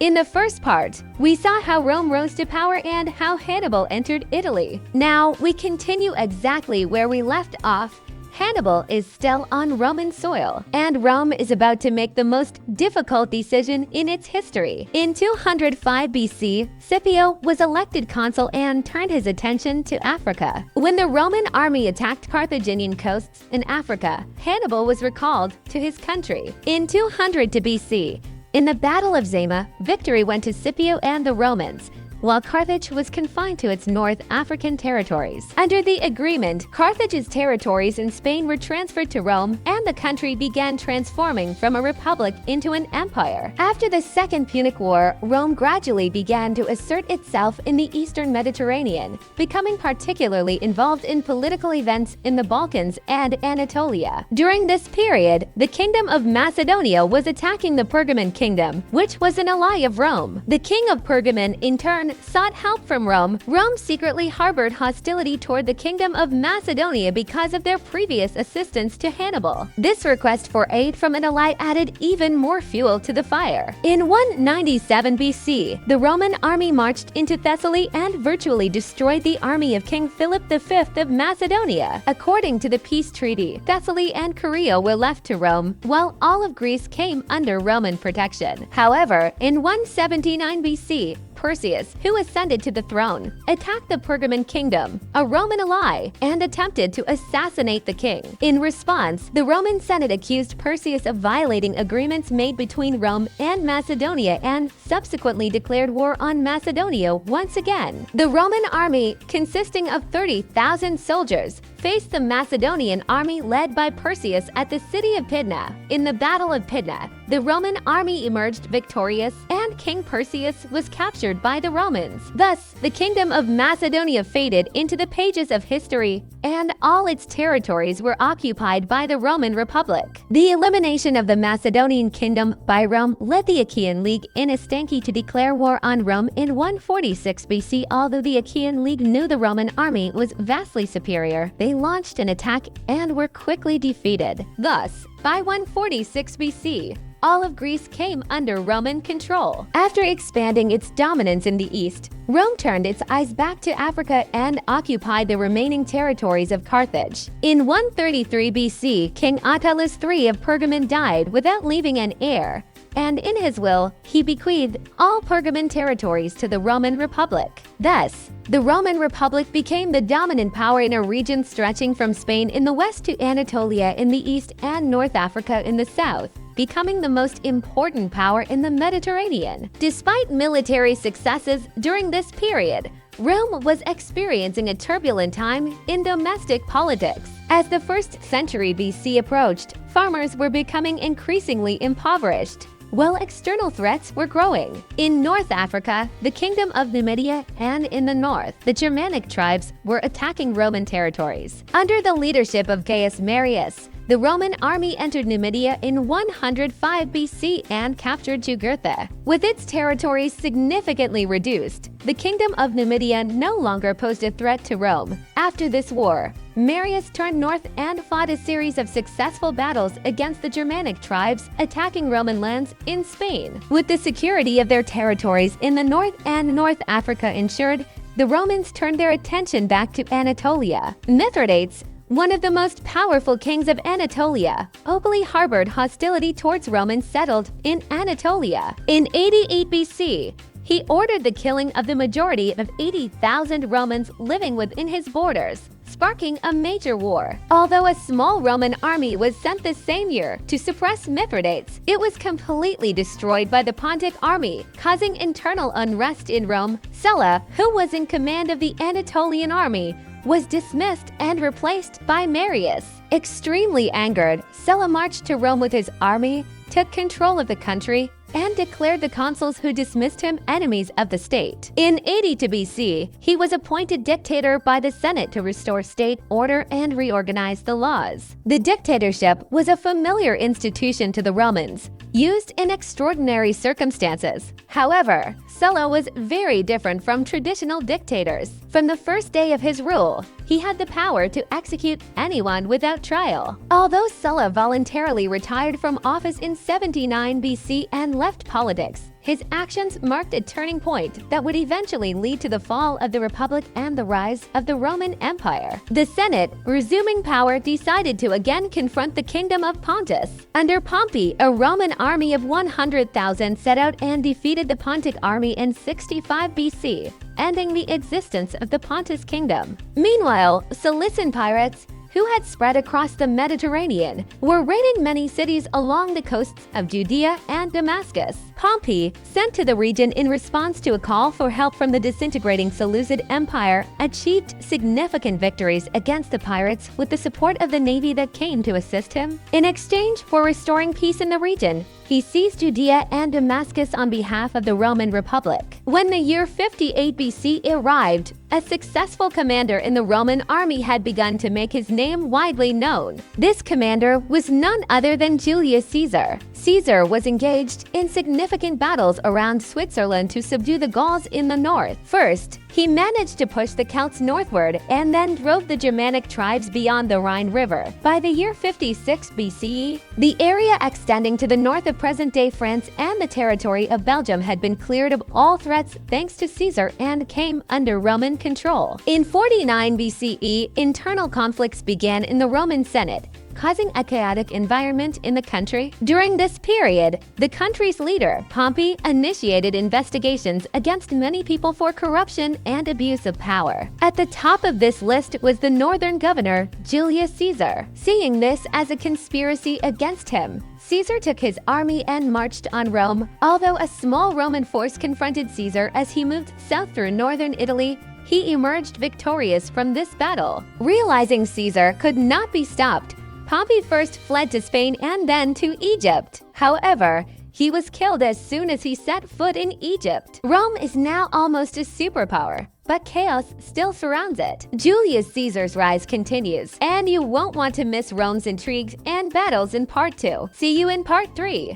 In the first part, we saw how Rome rose to power and how Hannibal entered Italy. Now, we continue exactly where we left off. Hannibal is still on Roman soil, and Rome is about to make the most difficult decision in its history. In 205 BC, Scipio was elected consul and turned his attention to Africa. When the Roman army attacked Carthaginian coasts in Africa, Hannibal was recalled to his country. In 200 BC, in the Battle of Zama, victory went to Scipio and the Romans, while Carthage was confined to its North African territories. Under the agreement, Carthage's territories in Spain were transferred to Rome, and the country began transforming from a republic into an empire. After the Second Punic War, Rome gradually began to assert itself in the eastern Mediterranean, becoming particularly involved in political events in the Balkans and Anatolia. During this period, the Kingdom of Macedonia was attacking the Pergamon Kingdom, which was an ally of Rome. The king of Pergamon, in turn, sought help from Rome. Rome secretly harbored hostility toward the Kingdom of Macedonia because of their previous assistance to Hannibal. This request for aid from an ally added even more fuel to the fire. In 197 BC, the Roman army marched into Thessaly and virtually destroyed the army of King Philip V of Macedonia. According to the peace treaty, Thessaly and Caria were left to Rome, while all of Greece came under Roman protection. However, in 179 BC, Perseus, who ascended to the throne, attacked the Pergamon kingdom, a Roman ally, and attempted to assassinate the king. In response, the Roman Senate accused Perseus of violating agreements made between Rome and Macedonia and subsequently declared war on Macedonia once again. The Roman army, consisting of 30,000 soldiers, faced the Macedonian army led by Perseus at the city of Pydna. In the Battle of Pydna, the Roman army emerged victorious, and King Perseus was captured by the Romans. Thus, the Kingdom of Macedonia faded into the pages of history, and all its territories were occupied by the Roman Republic. The elimination of the Macedonian kingdom by Rome led the Achaean League in Istanki to declare war on Rome in 146 BC. Although the Achaean League knew the Roman army was vastly superior, they launched an attack and were quickly defeated. Thus, by 146 BC, all of Greece came under Roman control. After expanding its dominance in the east, Rome turned its eyes back to Africa and occupied the remaining territories of Carthage. In 133 BC, King Attalus III of Pergamon died without leaving an heir, and in his will, he bequeathed all Pergamon territories to the Roman Republic. Thus, the Roman Republic became the dominant power in a region stretching from Spain in the west to Anatolia in the east and North Africa in the south, becoming the most important power in the Mediterranean. Despite military successes during this period, Rome was experiencing a turbulent time in domestic politics. As the 1st century BC approached, farmers were becoming increasingly impoverished, while external threats were growing. In North Africa, the Kingdom of Numidia, and in the north, the Germanic tribes were attacking Roman territories. Under the leadership of Gaius Marius, the Roman army entered Numidia in 105 BC and captured Jugurtha. With its territories significantly reduced, the Kingdom of Numidia no longer posed a threat to Rome. After this war, Marius turned north and fought a series of successful battles against the Germanic tribes attacking Roman lands in Spain. With the security of their territories in the north and North Africa ensured, the Romans turned their attention back to Anatolia. Mithridates, one of the most powerful kings of Anatolia, openly harbored hostility towards Romans settled in Anatolia. In 88 BC, he ordered the killing of the majority of 80,000 Romans living within his borders, sparking a major war. Although a small Roman army was sent the same year to suppress Mithridates, it was completely destroyed by the Pontic army, causing internal unrest in Rome. Sulla, who was in command of the Anatolian army, was dismissed and replaced by Marius. Extremely angered, Sulla marched to Rome with his army, took control of the country, and declared the consuls who dismissed him enemies of the state. In 82 BC, he was appointed dictator by the Senate to restore state order and reorganize the laws. The dictatorship was a familiar institution to the Romans, used in extraordinary circumstances. However, Sulla was very different from traditional dictators. From the first day of his rule, he had the power to execute anyone without trial. Although Sulla voluntarily retired from office in 79 BC and left politics, His actions marked a turning point that would eventually lead to the fall of the Republic and the rise of the Roman Empire. The Senate, resuming power, decided to again confront the kingdom of Pontus. Under Pompey, a Roman army of 100,000 set out and defeated the Pontic army in 65 BC, ending the existence of the Pontus kingdom. Meanwhile, Cilician pirates, who had spread across the Mediterranean, were raiding many cities along the coasts of Judea and Damascus. Pompey, sent to the region in response to a call for help from the disintegrating Seleucid Empire, achieved significant victories against the pirates with the support of the navy that came to assist him. In exchange for restoring peace in the region, he seized Judea and Damascus on behalf of the Roman Republic. When the year 58 BC arrived, a successful commander in the Roman army had begun to make his name widely known. This commander was none other than Julius Caesar. Caesar was engaged in significant battles around Switzerland to subdue the Gauls in the north. First, he managed to push the Celts northward and then drove the Germanic tribes beyond the Rhine River. By the year 56 BCE, the area extending to the north of present-day France and the territory of Belgium had been cleared of all threats thanks to Caesar and came under Roman control. In 49 BCE, internal conflicts began in the Roman Senate, causing a chaotic environment in the country. During this period, the country's leader, Pompey, initiated investigations against many people for corruption and abuse of power. At the top of this list was the northern governor, Julius Caesar. Seeing this as a conspiracy against him, Caesar took his army and marched on Rome. Although a small Roman force confronted Caesar as he moved south through northern Italy, he emerged victorious from this battle. Realizing Caesar could not be stopped, Pompey first fled to Spain and then to Egypt. However, he was killed as soon as he set foot in Egypt. Rome is now almost a superpower, but chaos still surrounds it. Julius Caesar's rise continues, and you won't want to miss Rome's intrigues and battles in Part 2. See you in Part 3.